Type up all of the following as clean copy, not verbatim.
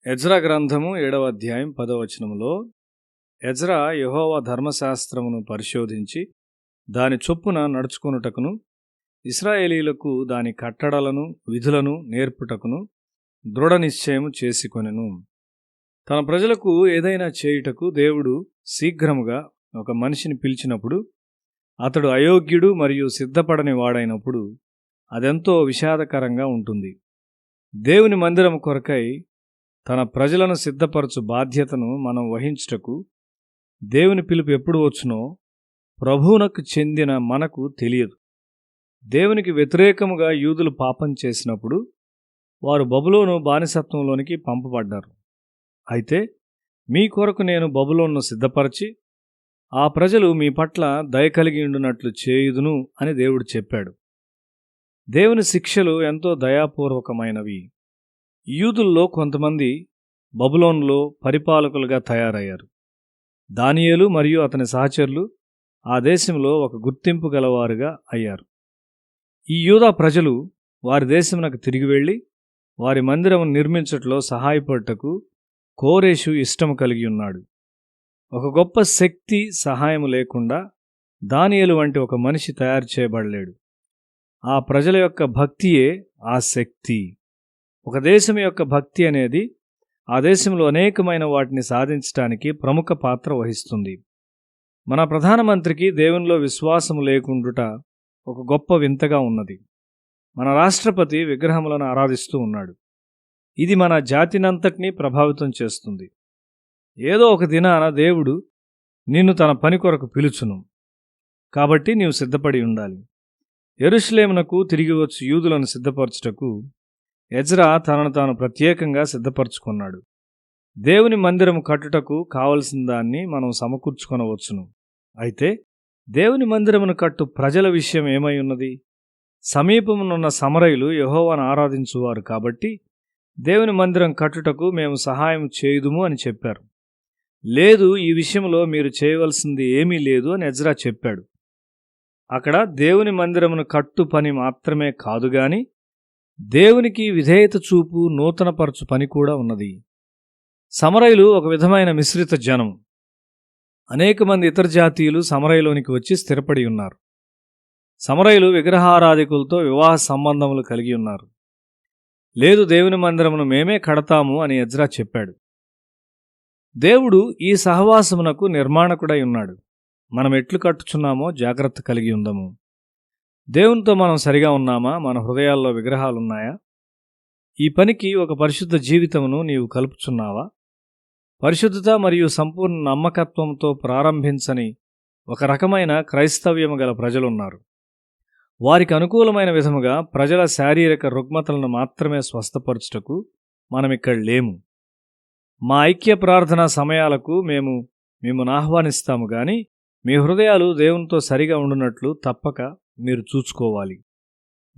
Ezra గ్రంథము 7వ అధ్యాయం 10వ వచనములో ఎజ్రా యెహోవా ధర్మశాస్త్రమును పరిశోధించి దాని చొప్పున నడుచుకొనుటకును ఇశ్రాయేలీయులకు దాని కట్టడలను విధులను నేర్పుటకును దృఢ నిశ్చయము చేసుకొనెను. తన ప్రజలకు ఏదైనా చేయుటకు దేవుడు శీఘ్రముగా ఒక మనిషిని పిలిచినప్పుడు అతడు అయోగ్యుడు మరియు సిద్ధపడని వాడైనప్పుడు అదెంతో విషాదకరంగా ఉంటుంది. దేవుని మందిరము కొరకై తన ప్రజలను సిద్ధపరచు బాధ్యతను మనం వహించుటకు దేవుని పిలుపు ఎప్పుడు వచ్చునో ప్రభువునకు చెందిన మనకు తెలియదు. దేవునికి వ్యతిరేకముగా యూదులు పాపం చేసినప్పుడు వారు బబులోను బానిసత్వంలోనికి పంపబడ్డారు. అయితే మీ కొరకు నేను బబులోనును సిద్ధపరచి ఆ ప్రజలు మీ పట్ల దయ కలిగి ఉండునట్లు చేయుదును అని దేవుడు చెప్పాడు. దేవుని శిక్షలు ఎంతో దయాపూర్వకమైనవి. యూదుల్లో కొంతమంది బబులోనులో పరిపాలకులుగా తయారయ్యారు. దానియేలు మరియు అతని సహచరులు ఆ దేశంలో ఒక గుర్తింపు గలవారుగా అయ్యారు. ఈ యూదా ప్రజలు వారి దేశమునకు తిరిగి వెళ్ళి వారి మందిరము నిర్మించట్లో సహాయపడుటకు కోరేషు ఇష్టము కలిగి ఉన్నాడు. ఒక గొప్ప శక్తి సహాయము లేకుండా దానియేలు వంటి ఒక మనిషి తయారు చేయబడలేడు. ఆ ప్రజల యొక్క భక్తియే ఆ శక్తి. ఒక దేశం యొక్క భక్తి అనేది ఆ దేశంలో అనేకమైన వాటిని సాధించడానికి ప్రముఖ పాత్ర వహిస్తుంది. మన ప్రధానమంత్రికి దేవునిలో విశ్వాసం లేకుండుట ఒక గొప్ప వింతగా ఉన్నది. మన రాష్ట్రపతి విగ్రహములను ఆరాధిస్తూ ఉన్నాడు. ఇది మన జాతినంతటినీ ప్రభావితం చేస్తుంది. ఏదో ఒక దినాన దేవుడు నిన్ను తన పని కొరకు పిలుచును. కాబట్టి నీవు సిద్ధపడి ఉండాలి. యెరూషలేమునకు తిరిగి వచ్చి యూదులను సిద్ధపరచుటకు ఎజ్రా తనను తాను ప్రత్యేకంగా సిద్ధపరచుకున్నాడు. దేవుని మందిరము కట్టుటకు కావలసిన దాన్ని మనం సమకూర్చుకొనవచ్చును. అయితే దేవుని మందిరమును కట్టు ప్రజల విషయం ఏమై ఉన్నది? సమీపమునున్న సమరయులు యెహోవాను ఆరాధించువారు కాబట్టి దేవుని మందిరం కట్టుటకు మేము సహాయం చేయుదుము అని చెప్పారు. లేదు, ఈ విషయంలో మీరు చేయవలసింది ఏమీ లేదు అని ఎజ్రా చెప్పాడు. అక్కడ దేవుని మందిరమును కట్టు పని మాత్రమే కాదుగాని దేవునికి విధేయత చూపు నూతనపరచు పని కూడా ఉన్నది. సమరయులు ఒక విధమైన మిశ్రిత జనం. అనేక మంది ఇతర జాతీయులు సమరయులోనికి వచ్చి స్థిరపడి ఉన్నారు. సమరయులు విగ్రహారాధికులతో వివాహ సంబంధములు కలిగి ఉన్నారు. లేదు, దేవుని మందిరమును మేమే కడతాము అని ఎజ్రా చెప్పాడు. దేవుడు ఈ సహవాసమునకు నిర్మాణకుడై ఉన్నాడు. మనం ఎట్లు కట్టుచున్నామో జాగ్రత్త కలిగి ఉందము. దేవునితో మనం సరిగా ఉన్నామా? మన హృదయాల్లో విగ్రహాలున్నాయా? ఈ పనికి ఒక పరిశుద్ధ జీవితమును నీవు కలుపుచున్నావా? పరిశుద్ధత మరియు సంపూర్ణ నమ్మకత్వంతో ప్రారంభించని ఒక రకమైన క్రైస్తవ్యము గల ప్రజలున్నారు. వారికి అనుకూలమైన విధముగా ప్రజల శారీరక రుగ్మతలను మాత్రమే స్వస్థపరచుటకు మనమిక్కడ లేము. మా ఐక్య ప్రార్థనా సమయాలకు మేము ఆహ్వానిస్తాము గాని మీ హృదయాలు దేవునితో సరిగా ఉండునట్లు తప్పక మీరు చూసుకోవాలి.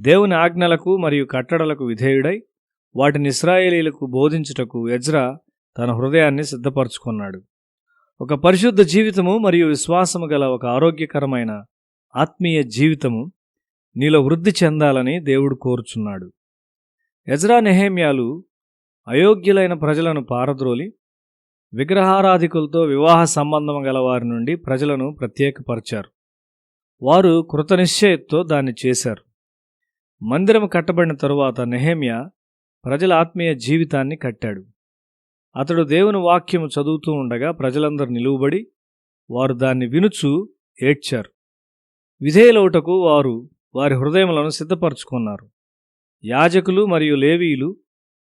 దేవుని ఆజ్ఞలకు మరియు కట్టడలకు విధేయుడై వాటిని ఇశ్రాయేలీయులకు బోధించుటకు ఎజ్రా తన హృదయాన్ని సిద్ధపరచుకున్నాడు. ఒక పరిశుద్ధ జీవితము మరియు విశ్వాసము గల ఒక ఆరోగ్యకరమైన ఆత్మీయ జీవితము నీలో వృద్ధి చెందాలని దేవుడు కోరుచున్నాడు. ఎజ్రా నెహెమ్యాలు అయోగ్యులైన ప్రజలను పారద్రోలి విగ్రహారాధికులతో వివాహ సంబంధం గల వారి నుండి ప్రజలను ప్రత్యేకపరిచారు. వారు కృతనిశ్చయతో దాన్ని చేశారు. మందిరము కట్టబడిన తరువాత నెహెమ్యా ప్రజల ఆత్మీయ జీవితాన్ని కట్టాడు. అతడు దేవుని వాక్యము చదువుతూ ఉండగా ప్రజలందరూ నిలువబడి వారు దాన్ని వినుచు ఏడ్చారు. విధేయులవుటకు వారు వారి హృదయములను సిద్ధపరచుకున్నారు. యాజకులు మరియు లేవీయులు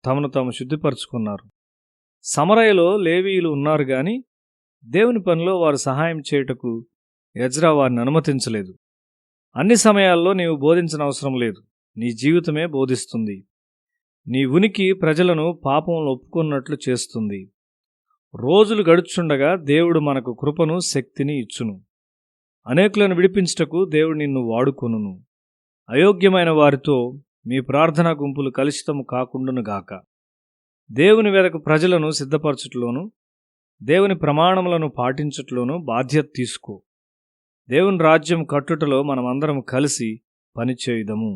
తమను తాము శుద్ధిపరచుకున్నారు. సమరయలో లేవీయులు ఉన్నారు గాని దేవుని పనిలో వారు సహాయం చేయుటకు ఎజ్రా వారిని అనుమతించలేదు. అన్ని సమయాల్లో నీవు బోధించిన అవసరం లేదు. నీ జీవితమే బోధిస్తుంది. నీ ఉనికి ప్రజలను పాపంలో ఒప్పుకున్నట్లు చేస్తుంది. రోజులు గడుచుండగా దేవుడు మనకు కృపను శక్తిని ఇచ్చును. అనేకులను విడిపించుటకు దేవుడు నిన్ను వాడుకొనును. అయోగ్యమైన వారితో మీ ప్రార్థనా గుంపులు కలుషితము కాకుండునుగాక. దేవుని వెదకు ప్రజలను సిద్ధపరచుటలోను దేవుని ప్రమాణములను పాటించుటలోను బాధ్యత తీసుకో. దేవుని రాజ్యం కట్టుటలో మనమందరం కలిసి పనిచేయుదము.